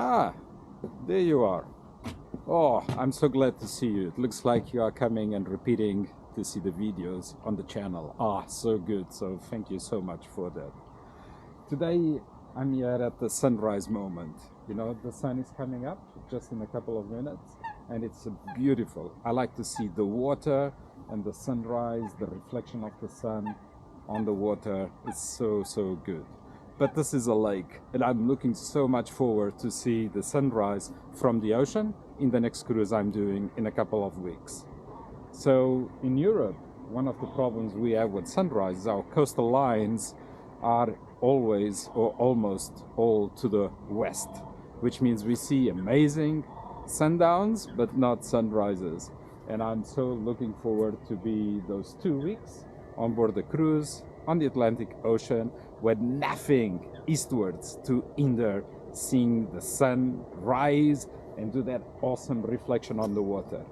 Ah, there you are. Oh, I'm so glad to see you. It looks like you are coming and repeating to see the videos on the channel. Ah, so good. So thank you so much for that. Today I'm here at the sunrise moment. You know, the sun is coming up just in a couple of minutes and it's beautiful. I like to see the water and the sunrise, the reflection of the sun on the water. It's so good. But this is a lake and I'm looking so much forward to see the sunrise from the ocean in the next cruise I'm doing in a couple of weeks. So in Europe, one of the problems we have with sunrise is our coastal lines are always or almost all to the west, which means we see amazing sundowns but not sunrises. And I'm so looking forward to be those 2 weeks on board the cruise on the Atlantic Ocean with nothing eastwards to hinder seeing the sun rise and do that awesome reflection on the water.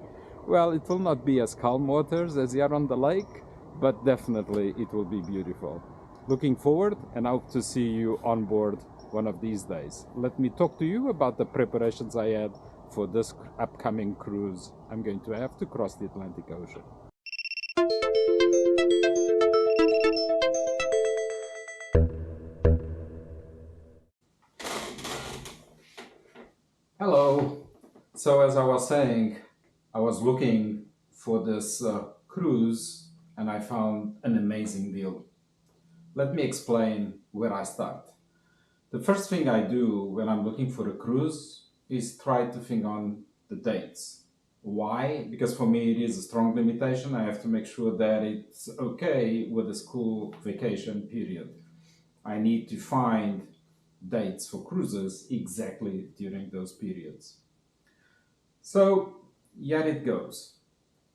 Well, it will not be as calm waters as here on the lake, but definitely it will be beautiful. Looking forward and hope to see you on board one of these days. Let me talk to you about the preparations I had for this upcoming cruise I'm going to have to cross the Atlantic Ocean. Hello. So as I was saying, I was looking for this cruise and I found an amazing deal. Let me explain where I start. The first thing I do when I'm looking for a cruise is try to think on the dates. Why? Because for me it is a strong limitation. I have to make sure that it's okay with the school vacation period. I need to find dates for cruises exactly during those periods. So here it goes.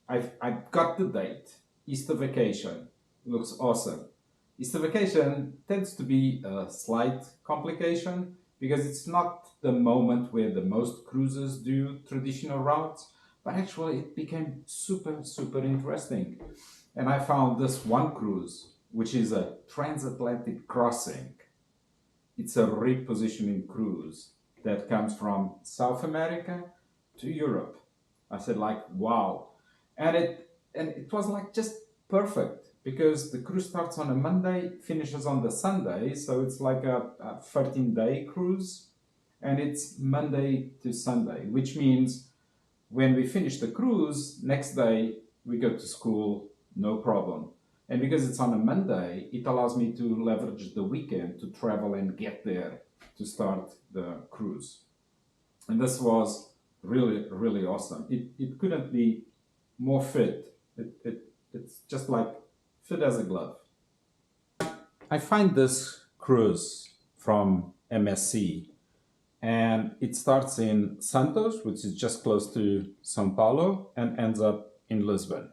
I've got the date. Easter vacation. Looks awesome. Easter vacation tends to be a slight complication because it's not the moment where the most cruises do traditional routes, but actually it became super interesting. And I found this one cruise, which is a transatlantic crossing. It's a repositioning cruise that comes from South America to Europe. I said like, wow. And it was like just perfect because the cruise starts on a Monday, finishes on the Sunday. So it's like a 13-day cruise and it's Monday to Sunday, which means when we finish the cruise, next day we go to school, no problem. And because it's on a Monday, it allows me to leverage the weekend to travel and get there to start the cruise. And this was really awesome. It couldn't be more fit. It's just like fit as a glove. I find this cruise from MSC and it starts in Santos, which is just close to São Paulo, and ends up in Lisbon.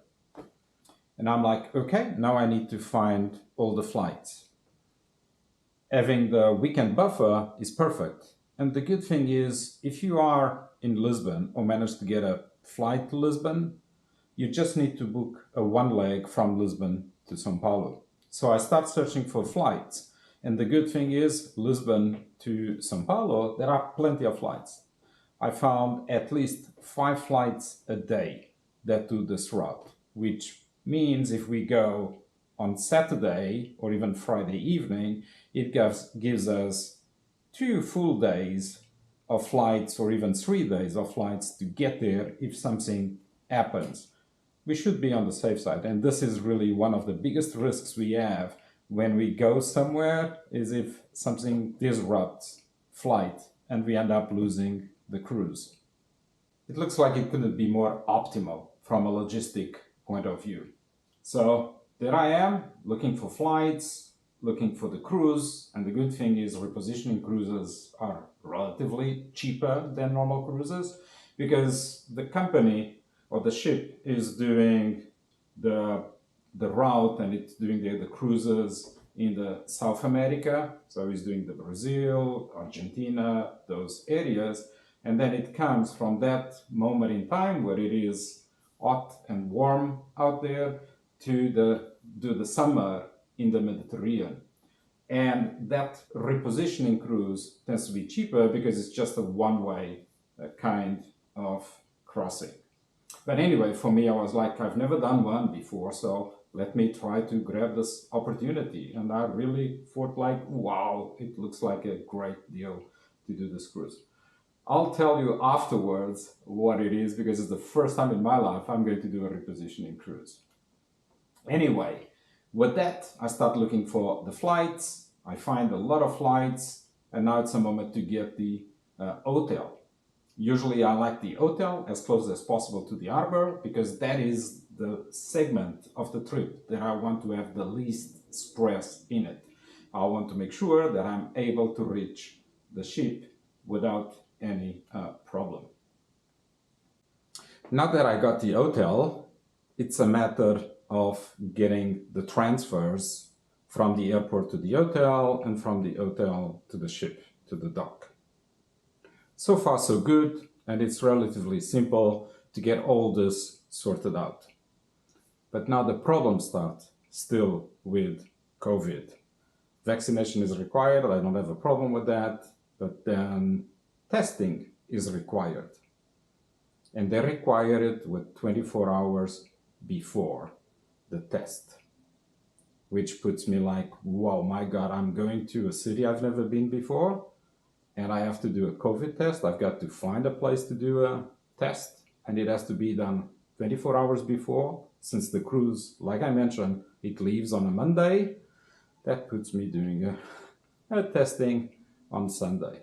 And I'm like, okay, now I need to find all the flights. Having the weekend buffer is perfect. And the good thing is, if you are in Lisbon or manage to get a flight to Lisbon, you just need to book a one leg from Lisbon to São Paulo. So I start searching for flights. And the good thing is, Lisbon to São Paulo, there are plenty of flights. I found at least 5 flights a day that do this route, which means if we go on Saturday or even Friday evening, it gives us 2 full days of flights or even 3 days of flights to get there if something happens. We should be on the safe side, and this is really one of the biggest risks we have when we go somewhere is if something disrupts flight and we end up losing the cruise. It looks like it couldn't be more optimal from a logistic point of view. So there I am looking for flights, looking for the cruise, and the good thing is repositioning cruises are relatively cheaper than normal cruises because the company or the ship is doing the route and it's doing the cruises in the South America. So it's doing the Brazil, Argentina, those areas. And then it comes from that moment in time where it is hot and warm out there to do the summer in the Mediterranean. And that repositioning cruise tends to be cheaper because it's just a one-way kind of crossing. But anyway, for me, I was like, I've never done one before, so let me try to grab this opportunity. And I really thought like, wow, it looks like a great deal to do this cruise. I'll tell you afterwards what it is because it's the first time in my life I'm going to do a repositioning cruise. Anyway, with that, I start looking for the flights. I find a lot of flights, and now it's a moment to get the hotel. Usually I like the hotel as close as possible to the harbor because that is the segment of the trip that I want to have the least stress in it. I want to make sure that I'm able to reach the ship without any problem. Now that I got the hotel, it's a matter of getting the transfers from the airport to the hotel and from the hotel to the ship, to the dock. So far so good, and it's relatively simple to get all this sorted out. But now the problems start still with COVID. Vaccination is required, I don't have a problem with that, but then testing is required. And they require it with 24 hours before the test, which puts me like, wow, my God, I'm going to a city I've never been before, and I have to do a COVID test. I've got to find a place to do a test, and it has to be done 24 hours before. Since the cruise, like I mentioned, it leaves on a Monday, that puts me doing a testing on Sunday.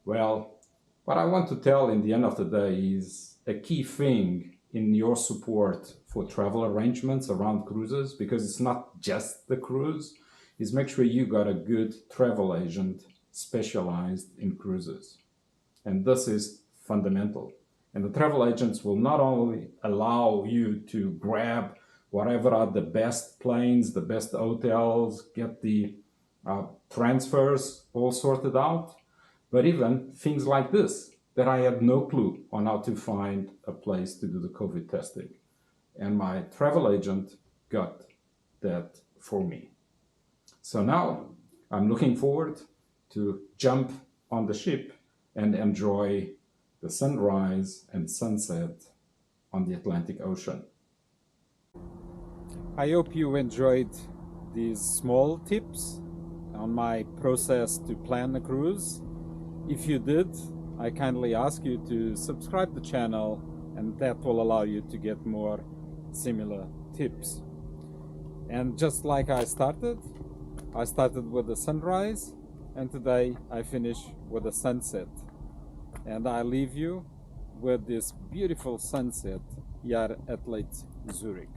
Well, what I want to tell in the end of the day is a key thing in your support for travel arrangements around cruises, because it's not just the cruise, is make sure you got a good travel agent specialized in cruises. And this is fundamental. And the travel agents will not only allow you to grab whatever are the best planes, the best hotels, get the transfers all sorted out, but even things like this, that I had no clue on how to find a place to do the COVID testing. And my travel agent got that for me. So now I'm looking forward to jump on the ship and enjoy the sunrise and sunset on the Atlantic Ocean. I hope you enjoyed these small tips on my process to plan a cruise. If you did, I kindly ask you to subscribe the channel, and that will allow you to get more similar tips. And just like I started with the sunrise, and today I finish with the sunset. And I leave you with this beautiful sunset here at Lake Zurich.